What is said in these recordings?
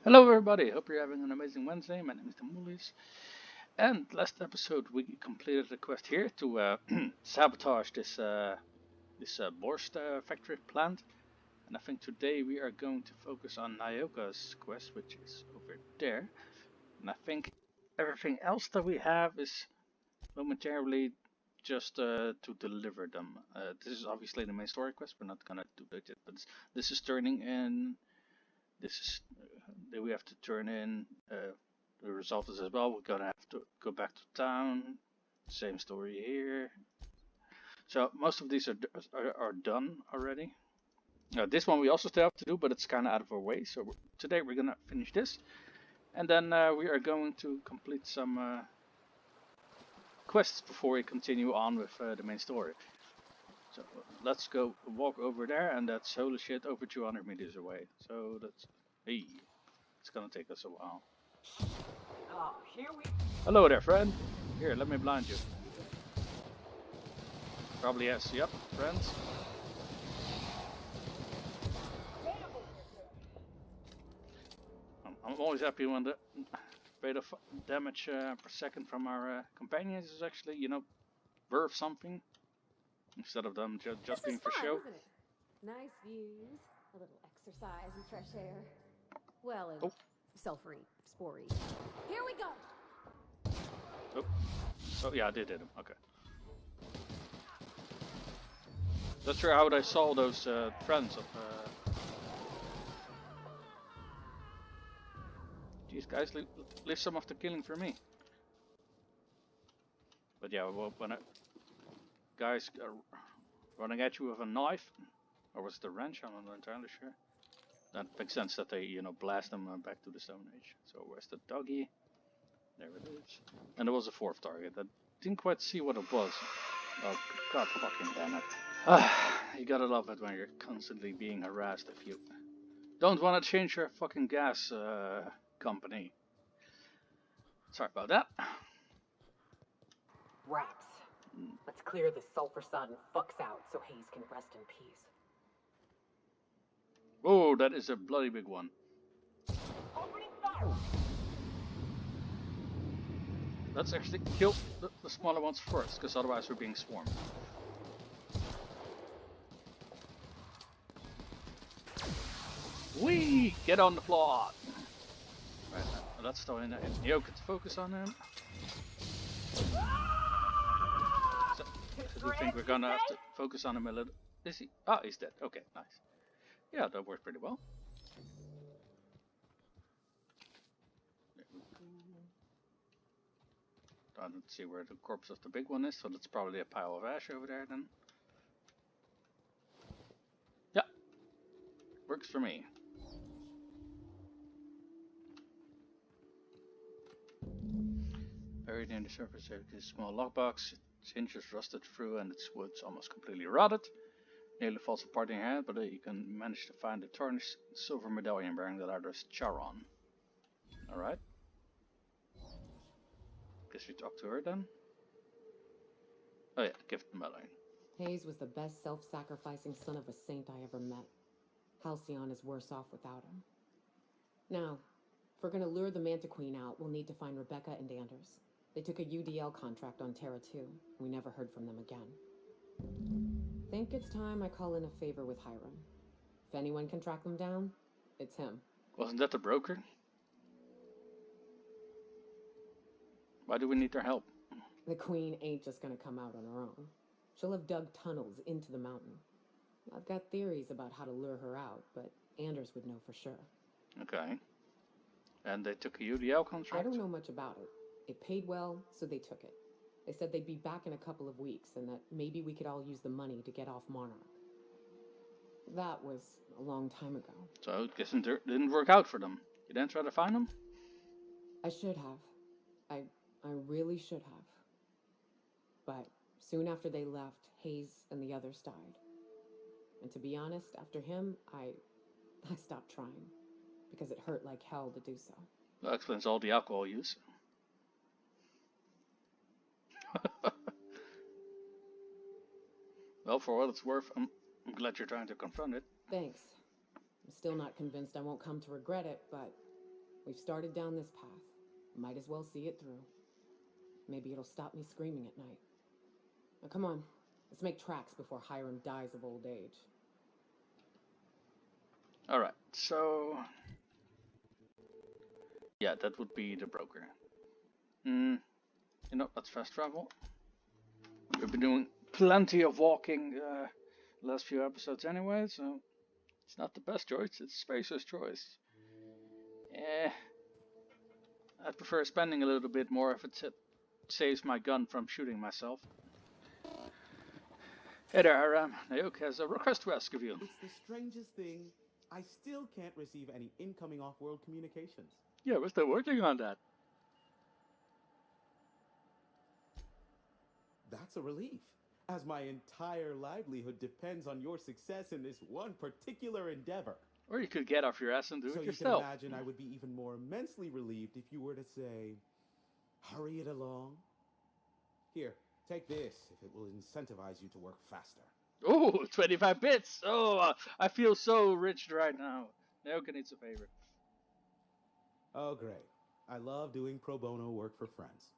Hello, everybody. Hope you're having an amazing Wednesday. My name is Tamulis. And last episode, we completed a quest here to sabotage this Borscht factory plant. And I think today we are going to focus on Nyoka's quest, which is over there. And I think everything else that we have is momentarily just to deliver them. This is obviously the main story quest. We're not gonna do that yet, but this is turning in. This is that we have to turn in the result is as well. We're gonna have to go back to town. Same story here. So most of these are done already. This one we also still have to do, but it's kind of out of our way. So today we're gonna finish this, and then we are going to complete some quests before we continue on with the main story. So let's go walk over there, and that's holy shit over 200 meters away. So that's hey, it's gonna take us a while. Oh, here we. Hello there, friend. Here, let me blind you. Probably yes. Yep, friends. I'm always happy when the rate of damage per second from our companions is actually, worth something instead of them just This being is for fun, show. isn't it? Nice views, a little exercise and fresh air. Well, and Oh, sulfury, spory. Here we go! oh, oh yeah, I did hit him. Okay. Not sure how I saw those friends of. These guys, leave some of the killing for me. But yeah, well, when guys are running at you with a knife, or was it a wrench? I'm not entirely sure. That makes sense that they, blast them back to the Stone Age. So where's the doggy? There it is. And there was a fourth target. I didn't quite see what it was. Oh, god fucking damn it. Ah, you gotta love it when you're constantly being harassed if you don't want to change your fucking gas company. Sorry about that. Rats. Let's clear the sulfur sun fucks out so Hayes can rest in peace. Oh, that is a bloody big one. Opening fire! Let's actually kill the smaller ones first, because otherwise we're being swarmed. Wee! Get on the plot! Right, let's throw in Nyoka to focus on him. So, I do think we're gonna have to focus on him a little. Is he? Ah, he's dead. Okay, nice. Yeah, that worked pretty well. There we go. I don't see where the corpse of the big one is, so that's probably a pile of ash over there then. Yeah, works for me. Buried near the surface there is a small lockbox. Its hinges rusted through and its wood's almost completely rotted. Nearly falls apart in your hand, but you can manage to find a tarnished silver medallion bearing the letters Charon. Alright. Guess we talk to her then. Oh yeah, gift medallion. Hayes was the best self-sacrificing son of a saint I ever met. Halcyon is worse off without him. Now, if we're gonna lure the Manta Queen out, we'll need to find Rebecca and Anders. They took a UDL contract on Terra 2. We never heard from them again. Think it's time I call in a favor with Hiram. If anyone can track them down, it's him. Wasn't that the broker? Why do we need their help? The Queen ain't just gonna come out on her own. She'll have dug tunnels into the mountain. I've got theories about how to lure her out, but Anders would know for sure. Okay. And they took a UDL contract? I don't know much about it. It paid well, so they took it. They said they'd be back in a couple of weeks, and that maybe we could all use the money to get off Monarch. That was a long time ago. So it didn't work out for them. You didn't try to find them? I should have. I really should have. But soon after they left, Hayes and the others died. And to be honest, after him, I stopped trying. Because it hurt like hell to do so. That explains all the alcohol use. Well, for what it's worth, I'm glad you're trying to confront it. Thanks. I'm still not convinced I won't come to regret it, but We've started down this path. Might as well see it through. Maybe it'll stop me screaming at night. Now come on, let's make tracks before Hiram dies of old age. Alright, so... yeah, that would be the broker. You know, let's fast travel. We've been doing plenty of walking last few episodes anyway, so it's not the best choice, it's Spacer's choice. I'd prefer spending a little bit more if it saves my gun from shooting myself. Hey there, Hiram. Nyoka has a request to ask of you. It's the strangest thing. I still can't receive any incoming off-world communications. Yeah, we're still working on that. That's a relief, as my entire livelihood depends on your success in this one particular endeavor. Or you could get off your ass and do So it you can yourself. imagine I would be even more immensely relieved if you were to say, hurry it along. Here, take this if it will incentivize you to work faster. Oh, 25 bits! Oh, I feel so rich right now. Nyoka needs a favor. Oh, great. I love doing pro bono work for friends.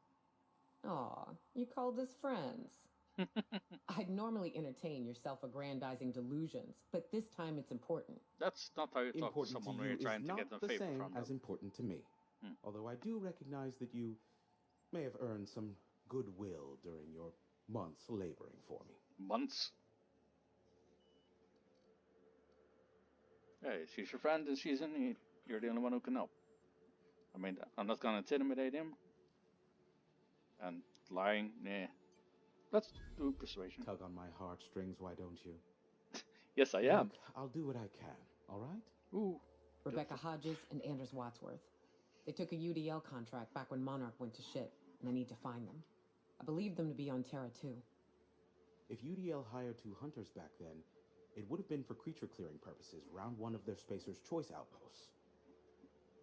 Aw, you called us friends. I'd normally entertain your self-aggrandizing delusions, but this time it's important. That's not how you talk to Important someone to when you you're trying is to not get them the favor same from them. as important to me. Hmm. Although I do recognize that you may have earned some goodwill during your months laboring for me. Months? Hey, she's your friend and she's in need. You're the only one who can help. I mean, I'm not gonna intimidate him. And lying, nah. Let's do persuasion. Tug on my heartstrings, why don't you? Yes, I am. Look, I'll do what I can, all right? Ooh. Rebecca Hodges and Anders Wadsworth. They took a UDL contract back when Monarch went to shit, and I need to find them. I believe them to be on Terra too. If UDL hired 2 hunters back then, it would have been for creature clearing purposes, round 1 of their Spacer's Choice outposts.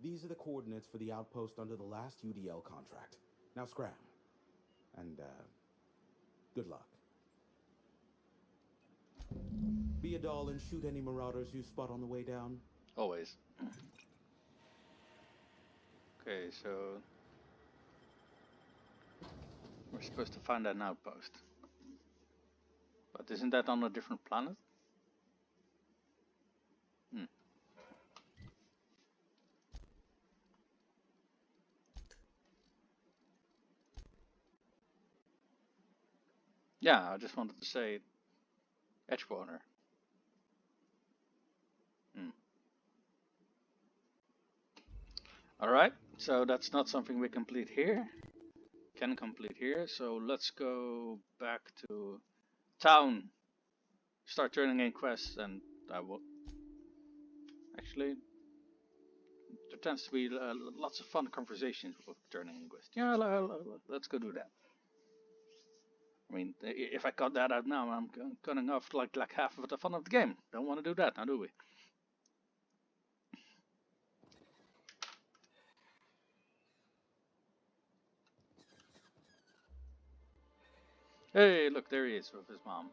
These are the coordinates for the outpost under the last UDL contract. Now scram. And, good luck. Be a doll and shoot any marauders you spot on the way down. Always. Okay, so... we're supposed to find an outpost. But isn't that on a different planet? Yeah, I just wanted to say Edgewater. Alright, so that's not something we complete here. Can complete here, so let's go back to town. Start turning in quests, and I will... actually, there tends to be lots of fun conversations with turning in quests. Yeah, let's go do that. I mean, if I cut that out now, I'm cutting off like half of the fun of the game. Don't want to do that now, do we? Hey, look, there he is with his mom.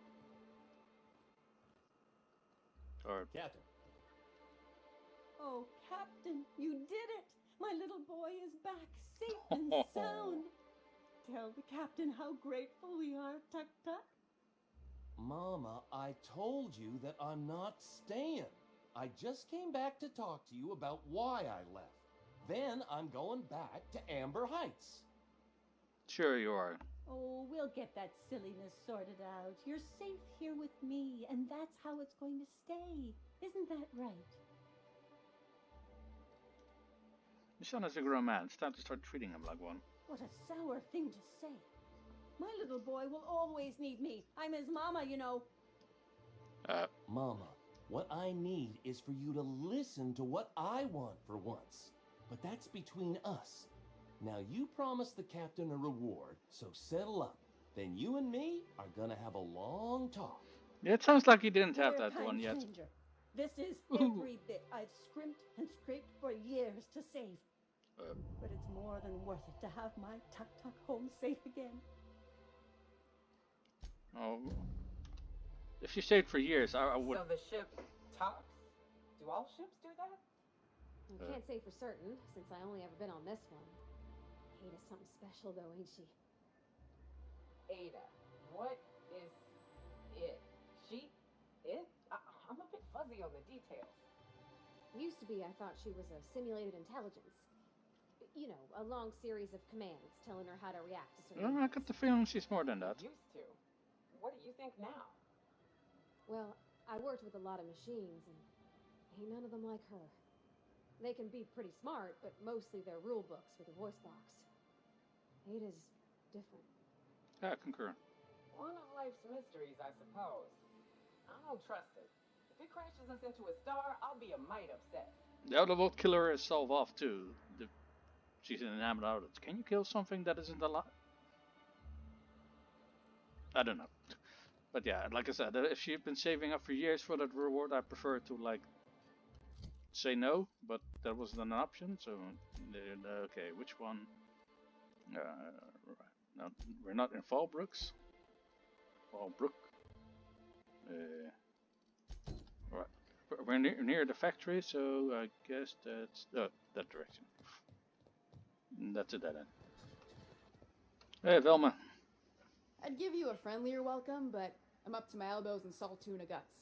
Or Captain. Oh, Captain, you did it! My little boy is back, safe and sound. Tell the captain how grateful we are, Tuck Tuck. Mama, I told you that I'm not staying. I just came back to talk to you about why I left. Then I'm going back to Amber Heights. sure you are. Oh, we'll get that silliness sorted out. You're safe here with me, and that's how it's going to stay. Isn't that right? Your son is a grown man. It's time to start treating him like one. What a sour thing to say. My little boy will always need me. I'm his mama, you know. Mama, what I need is for you to listen to what I want for once. But that's between us. Now you promised the captain a reward, so settle up. Then you and me are gonna have a long talk. Yeah, it sounds like you didn't have Dear that kind one yet. stranger, this is Ooh. every bit I've scrimped and scraped for years to save. But it's more than worth it to have my Tuck Tuck home safe again. Oh, if you stayed for years, I would. So the ship talks? Do all ships do that? I can't say for certain, since I only ever been on this one. Ada's something special, though, ain't she? Ada, what is it? She? It? I'm a bit fuzzy on the details. Used to be, I thought she was a simulated intelligence. You know, a long series of commands telling her how to react to certain I got the feeling she's more than that. Used to. What do you think now? Well, I worked with a lot of machines, and ain't none of them like her. They can be pretty smart, but mostly they're rule books with a voice box. Ada's different. I concur. One of life's mysteries, I suppose. I don't trust it. If it crashes us into a star, I'll be a mite upset. The Autobot killer is solved off too. She's an enamored Autobot. Can you kill something that isn't alive? I don't know. But yeah, like I said, if she'd been saving up for years for that reward, I prefer to like say no, but that wasn't an option. So okay, which one? Right. No, we're not in Fallbrooks. Fallbrook. Right. We're near the factory, so I guess that's that direction. That's a dead end. Hey, Velma. I'd give you a friendlier welcome, but I'm up to my elbows in salt tuna guts.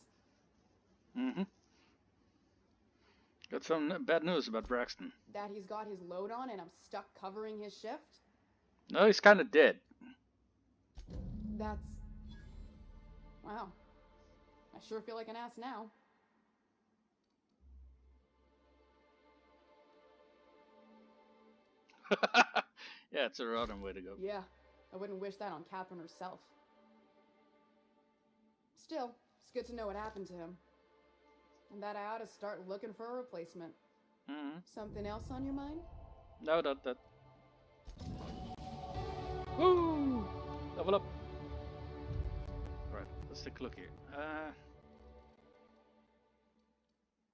Mm-hmm. Got some bad news about Braxton. That he's got his load on and I'm stuck covering his shift? No, he's kind of dead. That's... Wow. I sure feel like an ass now. Yeah, it's a rotten way to go. Yeah, I wouldn't wish that on Catherine herself. Still, it's good to know what happened to him. And that I ought to start looking for a replacement. Mm-hmm. Something else on your mind? No, that. Woo! Level up. Right, let's take a look here. I've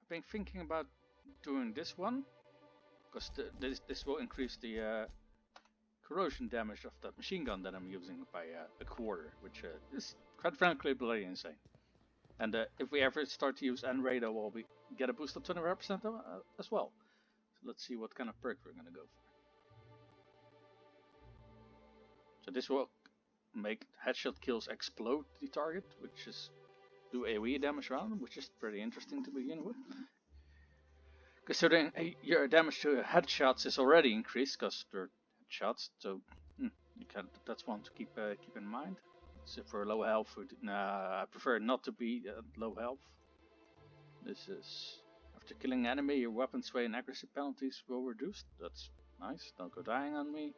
been thinking about doing this one, because this will increase the corrosion damage of that machine gun that I'm using by a quarter, which is quite frankly bloody insane. And if we ever start to use N-Radar, we'll get a boost of 25% as well. So let's see what kind of perk we're gonna go for. So this will make headshot kills explode the target, which is do AoE damage around them, which is pretty interesting to begin with. Considering your damage to headshots is already increased because they're headshots, so that's one to keep in mind. So for low health, I prefer not to be low health. This is after killing an enemy, your weapon sway and accuracy penalties will reduce. That's nice. Don't go dying on me.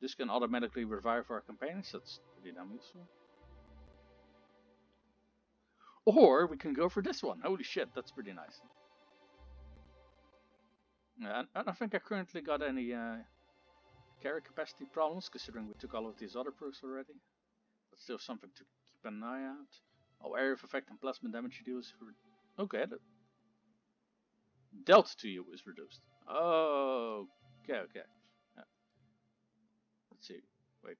This can automatically revive our companions. That's pretty damn useful. Or we can go for this one. Holy shit, that's pretty nice. I don't think I currently got any carry capacity problems, considering we took all of these other perks already. But still something to keep an eye out. Oh, area of effect and plasma damage you do is okay. The delta to you is reduced. Oh, okay. Let's see. Wait.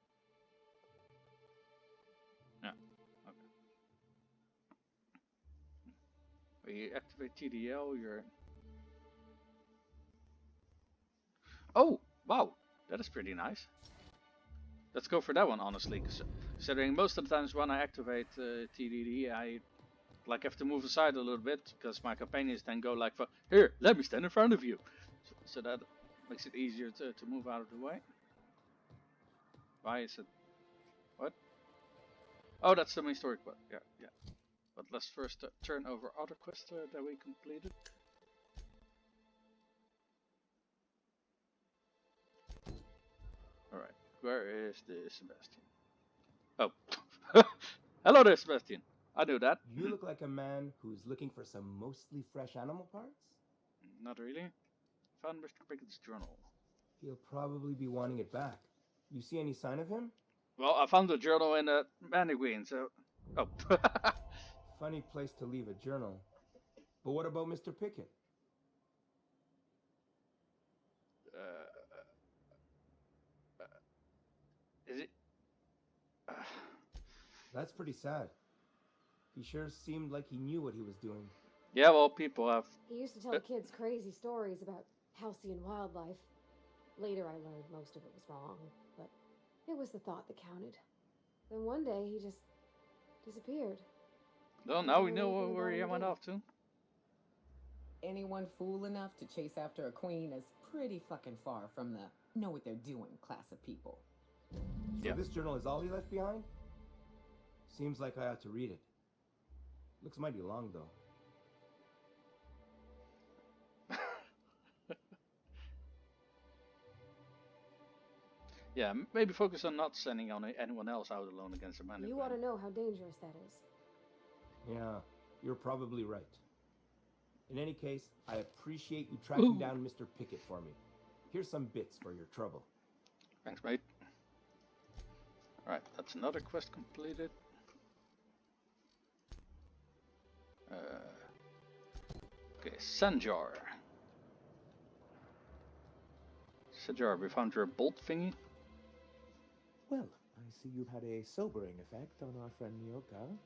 Yeah. Okay. When you activate TDL, you're. Oh, wow. That is pretty nice. Let's go for that one, honestly. Considering most of the times when I activate TDD, I like have to move aside a little bit because my companions then go like, "Here, let me stand in front of you," so that makes it easier to move out of the way. Why is it? What? Oh, that's the main story quest. Yeah. But let's first turn over other quests that we completed. Alright, where is the Sebastian? Oh, hello there, Sebastian. I knew that. You look like a man who's looking for some mostly fresh animal parts? Not really. Found Mr. Pickett's journal. He'll probably be wanting it back. You see any sign of him? Well, I found the journal in a mannequin, so... Oh. Funny place to leave a journal. But what about Mr. Pickett? Is it... That's pretty sad. He sure seemed like he knew what he was doing. Yeah, well, people have. He used to tell the kids crazy stories about halcyon wildlife. Later I learned most of it was wrong, but it was the thought that counted. Then one day he just disappeared. Well, Never now we heard know anything where about he him went again. off to. Anyone fool enough to chase after a queen is pretty fucking far from the know what they're doing class of people. So Yeah. this journal is all he left behind? Seems like I ought to read it. Looks mighty long, though. Yeah, maybe focus on not sending anyone else out alone against a man. You ought to know how dangerous that is. Yeah, you're probably right. In any case, I appreciate you tracking down Mr. Pickett for me. Here's some bits for your trouble. Thanks, mate. Alright, that's another quest completed. Okay, Sanjar. Sanjar, we found your bolt thingy. Well, I see you've had a sobering effect on our friend Nyoka.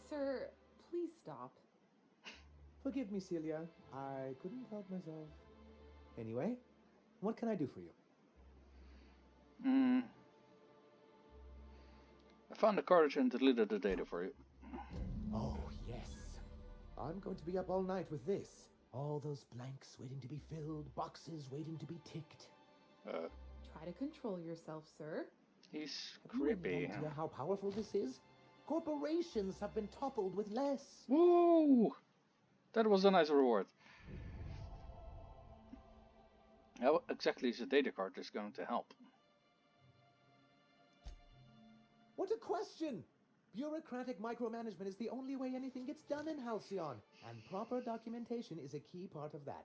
Sir, please stop. Forgive me, Celia. I couldn't help myself. Anyway, what can I do for you? I found the cartridge and deleted the data for you. Oh, yes. I'm going to be up all night with this. All those blanks waiting to be filled, boxes waiting to be ticked. Try to control yourself, sir. He's Have you any creepy. idea how powerful this is? Corporations have been toppled with less. Woo! That was a nice reward. How exactly is the data cartridge going to help? What a question! Bureaucratic micromanagement is the only way anything gets done in Halcyon, and proper documentation is a key part of that.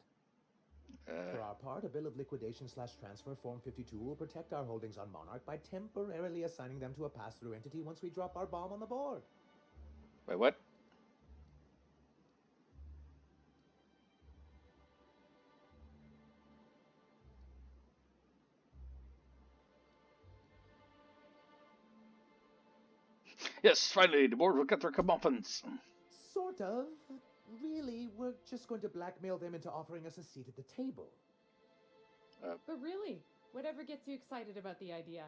For our part, a bill of liquidation/transfer Form 52 will protect our holdings on Monarch by temporarily assigning them to a pass-through entity once we drop our bomb on the board. Wait, what? Yes, finally, the board will get their comeuppance. Sort of. Really, we're just going to blackmail them into offering us a seat at the table. But really, whatever gets you excited about the idea,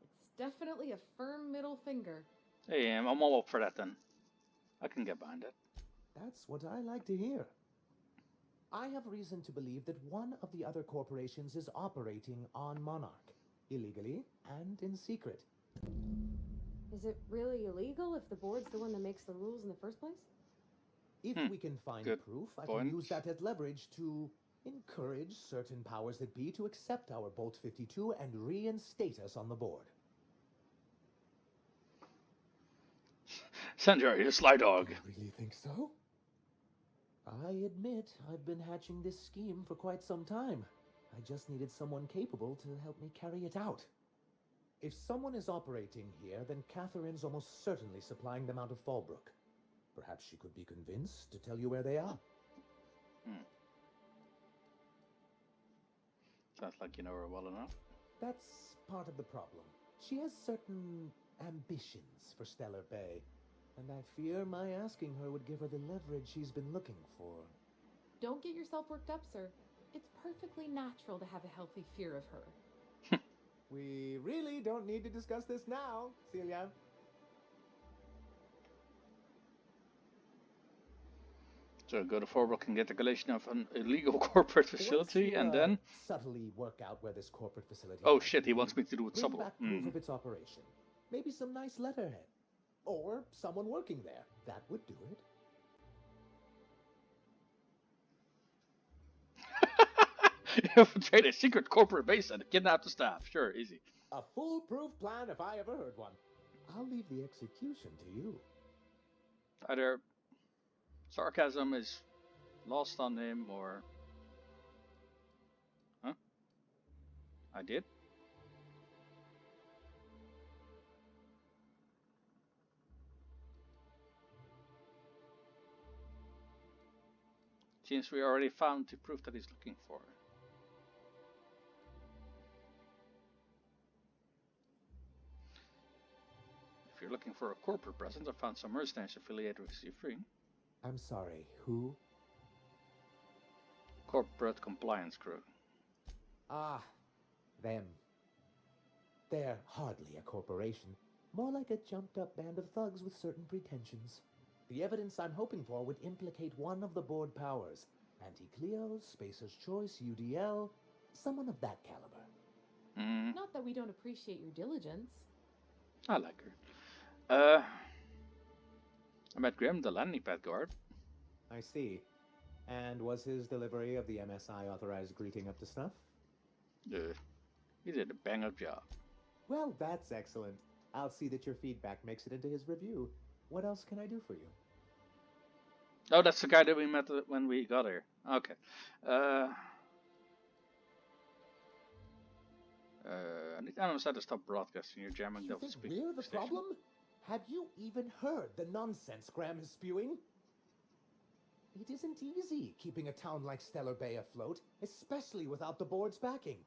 it's definitely a firm middle finger. Hey, I'm all up for that then. I can get behind it. That's what I like to hear. I have reason to believe that one of the other corporations is operating on Monarch, illegally and in secret. Is it really illegal if the board's the one that makes the rules in the first place? If we can find Good proof, I point. can use that as leverage to encourage certain powers that be to accept our Bolt 52 and reinstate us on the board. Sanjar, you sly dog. You really think so? I admit I've been hatching this scheme for quite some time. I just needed someone capable to help me carry it out. If someone is operating here, then Catherine's almost certainly supplying them out of Fallbrook. Perhaps she could be convinced to tell you where they are. Sounds like you know her well enough. That's part of the problem. She has certain ambitions for Stellar Bay, and I fear my asking her would give her the leverage she's been looking for. Don't get yourself worked up, sir. It's perfectly natural to have a healthy fear of her. We really don't need to discuss this now, Celia. So go to Fallbrook and get the collation of an illegal corporate facility, and then... subtly work out where this corporate facility Oh might shit, he be, wants me to do it bring subtle. back proof of its operation. Maybe some nice letterhead. Or someone working there. That would do it. Infiltrate a secret corporate base and kidnap the staff. Sure, easy. A foolproof plan if I ever heard one. I'll leave the execution to you. Either sarcasm is lost on him, or... Huh? I did? Seems we already found the proof that he's looking for. If you're looking for a corporate presence, I found some mercenaries affiliated with C3. I'm sorry, who? Corporate compliance crew. Ah, them. They're hardly a corporation. More like a jumped-up band of thugs with certain pretensions. The evidence I'm hoping for would implicate one of the board powers. Anti-Cleos, Spacer's Choice, UDL, someone of that caliber. Not that we don't appreciate your diligence. I like her. I met Grim, the landing pad guard. I see. And was his delivery of the MSI authorized greeting up to snuff? He did a bang-up job. Well, that's excellent. I'll see that your feedback makes it into his review. What else can I do for you? Oh, that's the guy that we met when we got here. Okay. I need to understand to stop broadcasting. You're jamming You Delphi think speaking we're the station. problem? Have you even heard the nonsense Graham is spewing? It isn't easy keeping a town like Stellar Bay afloat, especially without the board's backing.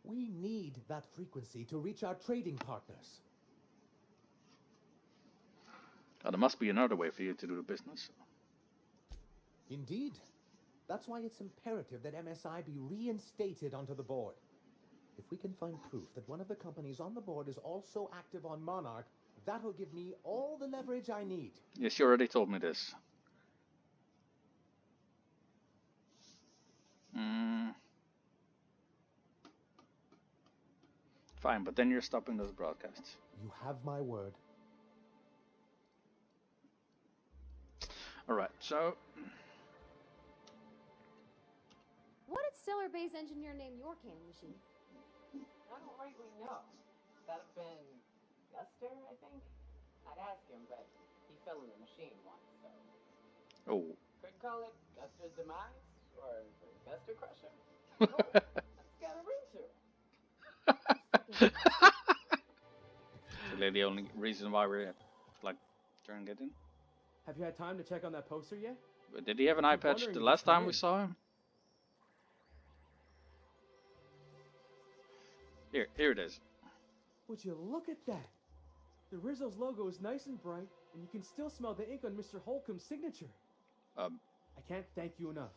We need that frequency to reach our trading partners. Oh, there must be another way for you to do the business. Indeed. That's why it's imperative that MSI be reinstated onto the board. If we can find proof that one of the companies on the board is also active on Monarch, that'll give me all the leverage I need. Yes, you already told me this. Fine, but then you're stopping those broadcasts. You have my word. Alright, so... What did Stellar Bay's engineer name your cannon machine? I don't rightly know. That'd have been Guster, I think. I'd ask him, but he fell in the machine once, so. Oh. Could call it Guster's Demise or the Guster Crusher. Cool. That's got a ring to it. The only reason why we're like trying to get in. Have you had time to check on that poster yet? But did he have an eye patch the last time we saw him? Here it is. Would you look at that? The Rizzo's logo is nice and bright, and you can still smell the ink on Mr. Holcomb's signature. I can't thank you enough.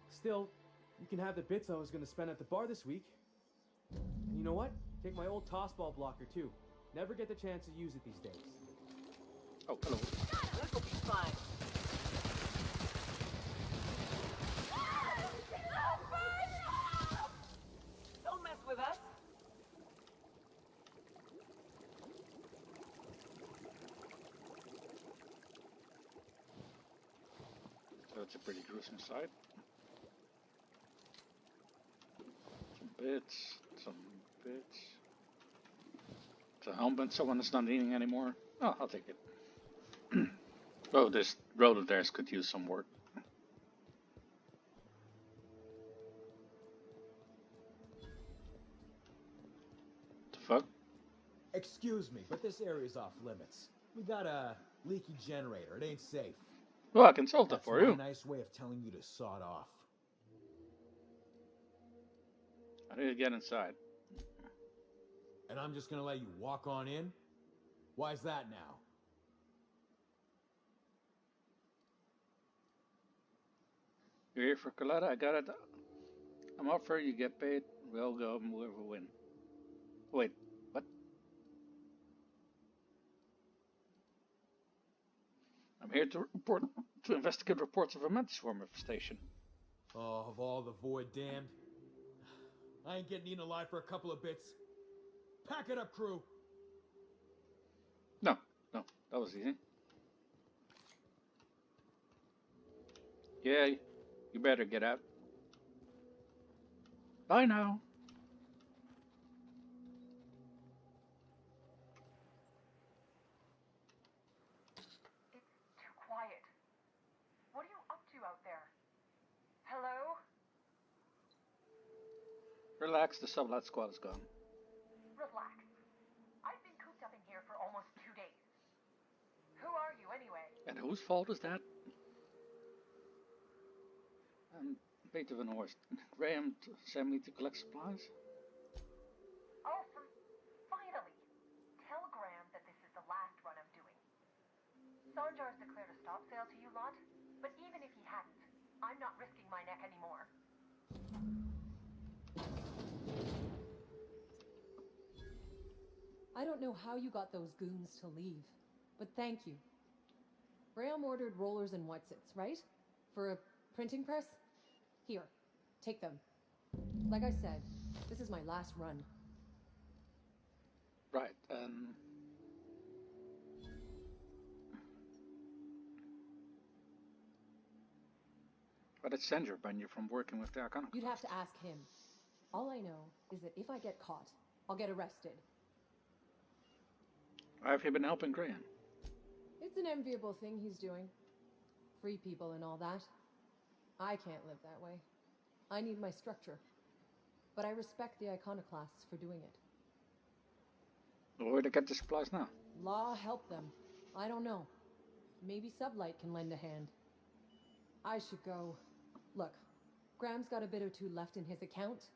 Still, you can have the bits I was going to spend at the bar this week. And you know what? Take my old tossball blocker too. Never get the chance to use it these days. Oh, hello. This'll be fun. Don't mess with us. So it's a pretty gruesome sight. Some bits. It's a helmet someone is not needing anymore. Oh, I'll take it. Oh, this road of theirs could use some work. The fuck? Excuse me, but this area's off limits. We got a leaky generator. It ain't safe. Well, I can solve that for you. That's my nice way of telling you to sod off. I need to get inside. And I'm just gonna let you walk on in? Why's that now? You're here for Coletta? I got it. I'm up for it. You get paid. We'll go and whoever win. Wait, what? I'm here to investigate reports of a mantis swarm infestation. Oh, of all the void damned. I ain't getting eaten alive for a couple of bits. Pack it up, crew. No, that was easy. Yeah, you better get out. Bye now. It's too quiet. What are you up to out there? Hello? Relax, the sublet squad is gone. Relax. I've been cooped up in here for almost 2 days. Who are you anyway? And whose fault is that? Beethoven horse. Graham sent me to collect supplies. Oh, finally! Tell Graham that this is the last run I'm doing. Sanjar's declared a stop sale to you lot, but even if he hadn't, I'm not risking my neck anymore. I don't know how you got those goons to leave, but thank you. Graham ordered rollers and whatsits, right? For a printing press? Here, take them. Like I said, this is my last run. Right, but it's Sanjar ban you from working with the Iconoclast. You'd have to ask him. All I know is that if I get caught, I'll get arrested. Why have you been helping Graham? It's an enviable thing he's doing. Free people and all that. I can't live that way. I need my structure. But I respect the Iconoclasts for doing it. Where to get the supplies now? Law help them. I don't know. Maybe Sublight can lend a hand. I should go. Look, Graham's got a bit or two left in his account.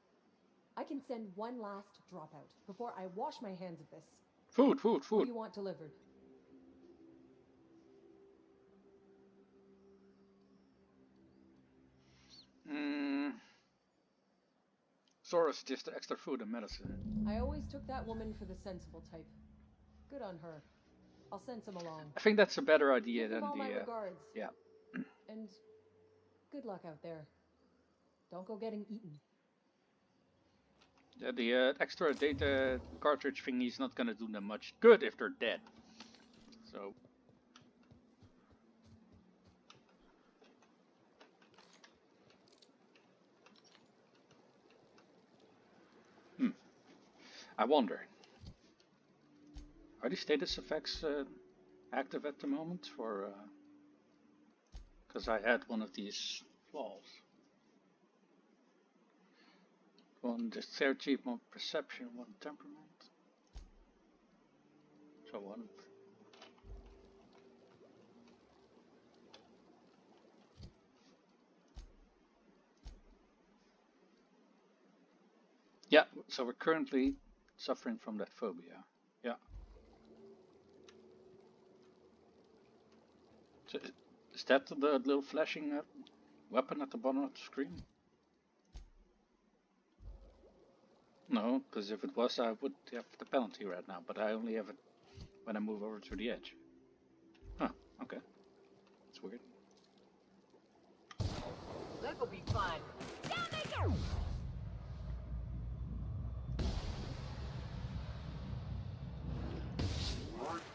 I can send one last dropout before I wash my hands of this. Food. What do you want delivered? Zora suggested extra food and medicine. I always took that woman for the sensible type. Good on her. I'll send some along. I think that's a better idea than all the. my regards. Yeah. And good luck out there. Don't go getting eaten. Yeah, the extra data cartridge thingy is not gonna do them much good if they're dead. So. I wonder. Are these status effects active at the moment? For because I had one of these flaws. One dexterity, one perception, one temperament. So one. Yeah, so we're currently suffering from that phobia. Yeah. So is that the little flashing weapon at the bottom of the screen? No, because if it was, I would have the penalty right now, but I only have it when I move over to the edge. Huh, okay. That's weird. This'll be fun. Down they go!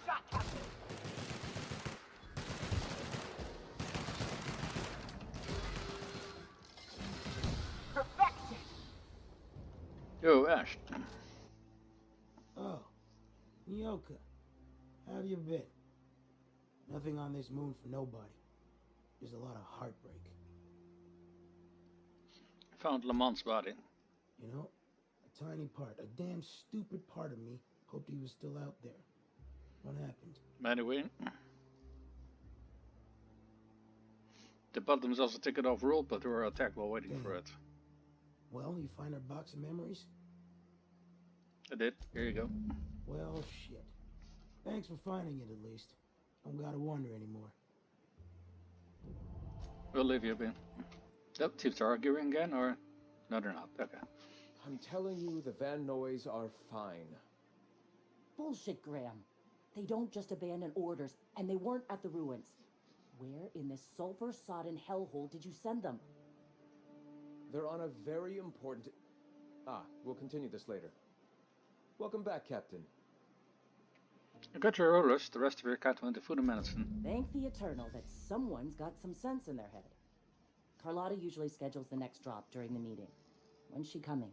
Shot, Captain. Perfection. Yo, Ash. Oh, Nyoka, how have you been? Nothing on this moon for nobody. There's a lot of heartbreak. Found Lamont's body. You know, a tiny part, a damn stupid part of me hoped he was still out there. What happened? Anyway. The bottom's also ticket overruled, but we were attacked while waiting for it. Well, you find our box of memories? I did. Here you go. Well, shit. Thanks for finding it, at least. Don't gotta wonder anymore. We'll leave you be. Yep, seems arguing again, or... No, they're not. Okay. I'm telling you, the Van Noys are fine. Bullshit, Graham. They don't just abandon orders, and they weren't at the ruins. Where in this sulfur-sodden hellhole did you send them? They're on a very important... we'll continue this later. Welcome back, Captain. I got your orders. The rest of your cat went to food and medicine. Thank the Eternal that someone's got some sense in their head. Carlotta usually schedules the next drop during the meeting. When's she coming?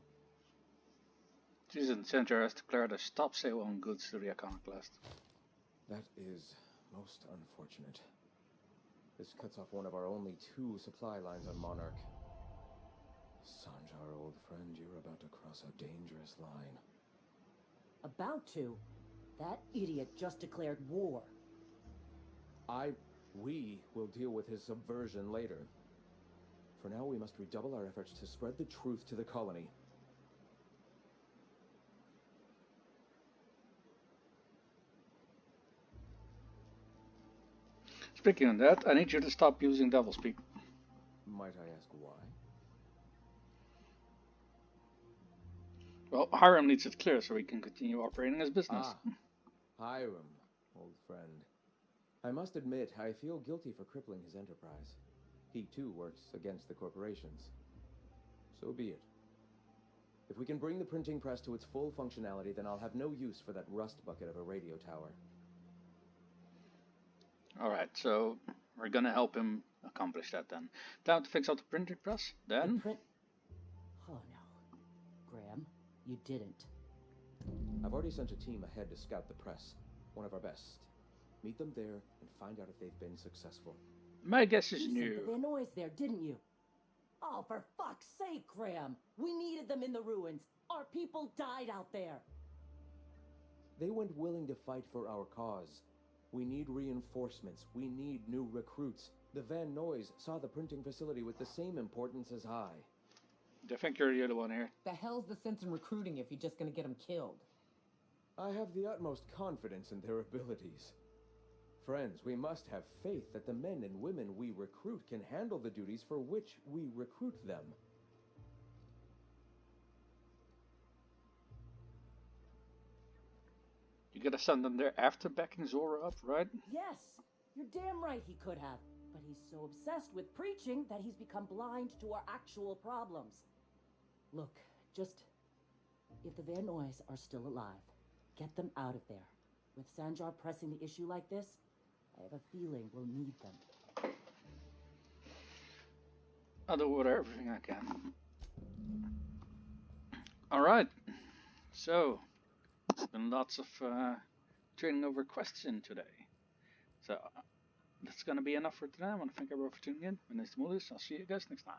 Jason Sanjar has declared a stop sale on goods to the Iconoclast. That is most unfortunate. This cuts off one of our only 2 supply lines on Monarch. Sanjar, old friend, you're about to cross a dangerous line. About to? That idiot just declared war. We will deal with his subversion later. For now, we must redouble our efforts to spread the truth to the colony. Speaking of that, I need you to stop using devil speak. Might I ask why? Well, Hiram needs it clear so he can continue operating his business. Ah, Hiram, old friend. I must admit, I feel guilty for crippling his enterprise. He too works against the corporations. So be it. If we can bring the printing press to its full functionality, then I'll have no use for that rust bucket of a radio tower. Alright, so we're gonna help him accomplish that then. Time to fix out the printing press, then... Oh no. Graham, you didn't. I've already sent a team ahead to scout the press. One of our best. Meet them there and find out if they've been successful. My guess is You no. sent the Van Noys there, didn't you? Oh, for fuck's sake, Graham! We needed them in the ruins. Our people died out there. They weren't willing to fight for our cause. We need reinforcements. We need new recruits. The Van Noys saw the printing facility with the same importance as I. I think you're the other one here. The hell's the sense in recruiting if you're just gonna get them killed? I have the utmost confidence in their abilities. Friends, we must have faith that the men and women we recruit can handle the duties for which we recruit them. You gotta send them there after backing Zora up, right? Yes, you're damn right he could have. But he's so obsessed with preaching that he's become blind to our actual problems. Look, just... if the Van Noys are still alive, get them out of there. With Sanjar pressing the issue like this, I have a feeling we'll need them. I'll do everything I can. Alright, so there's been lots of trading over questions today. So that's gonna be enough for today. I want to thank everyone for tuning in. My name is Mullis. I'll see you guys next time.